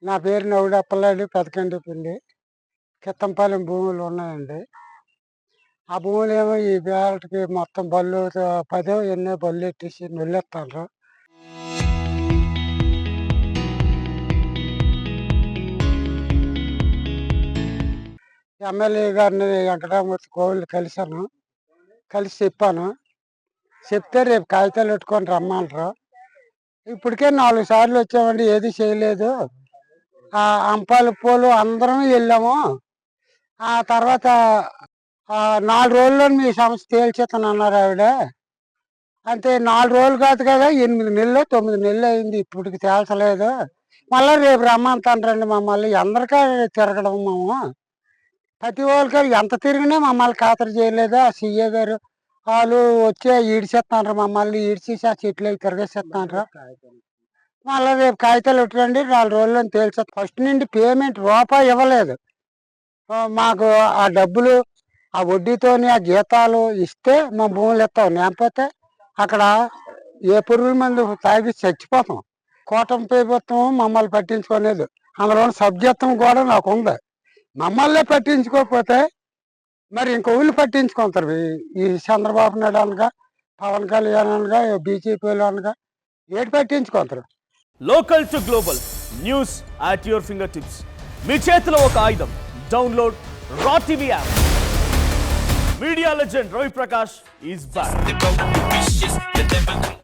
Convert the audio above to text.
నా పేరు నవ్వుడప్పలాడి పెదకంటిపల్లి. కిత్తంపాలెం భూములు ఉన్నాయండి. ఆ భూములేమో ఈ వేళకి మొత్తం బళ్ళు పదో ఎన్నో బళ్ళెట్టేసి నొల్లేత్తాండ్రు. ఎమ్మెల్యే గారిని వెంకటరామూర్తి కోవిల్ని కలిశాను. కలిసి చెప్పాను. చెప్తే రేపు కాగితాలు పెట్టుకొని రమ్మంటారు. ఇప్పటికే 4 సార్లు వచ్చామండి, ఏది చేయలేదు. అంపాలపోలు అందరం వెళ్ళాము. ఆ తర్వాత 4 రోజుల్లో మీ సమస్య తేల్చేస్తానన్నారు ఆవిడ. అంతే 4 రోజులు కాదు కదా, 8 నెలలు 9 నెలలు అయింది, ఇప్పటికి తేల్చలేదు. మళ్ళీ రేపు రమ్మంటారండి మమ్మల్ని. అందరికీ తిరగడం మేము. ప్రతి ఒక్కరికి ఎంత తిరిగినా మమ్మల్ని ఖాతరు చేయలేదు. ఆ సీఏ గారు వాళ్ళు వచ్చి ఈడ్చేస్తున్నారు, మమ్మల్ని ఈడ్చేసి ఆ చెట్లు అవి తిరగేసేస్తున్నారు. మళ్ళీ రేపు కాగితాలు పెట్టండి, 4 రోజుల్లో తేల్చేస్తాం. ఫస్ట్ నుండి పేమెంట్ రూపాయి ఇవ్వలేదు. మాకు ఆ డబ్బులు, ఆ వడ్డీతోని ఆ జీతాలు ఇస్తే మా భూములు ఇస్తాం. లేకపోతే అక్కడ ఏ పురుగుల మందు తాగి చచ్చిపోతాం. కూటమి ప్రభుత్వం మమ్మల్ని పట్టించుకోలేదు. అందులో సభ్యత్వం కూడా నాకు ఉంది. మమ్మల్నే పట్టించుకోకపోతే మరి ఇంకొకళ్ళు పట్టించుకుంటారు. ఈ చంద్రబాబు నాయుడు అనగా, పవన్ కళ్యాణ్ అనగా, బీజేపీలు అనగా ఏటి పట్టించుకుంటారు. Local to global news at your finger tips. మీ చేతిలో ఒక ఆయుధం. Download raw TV app. Media legend Ravi Prakash is back.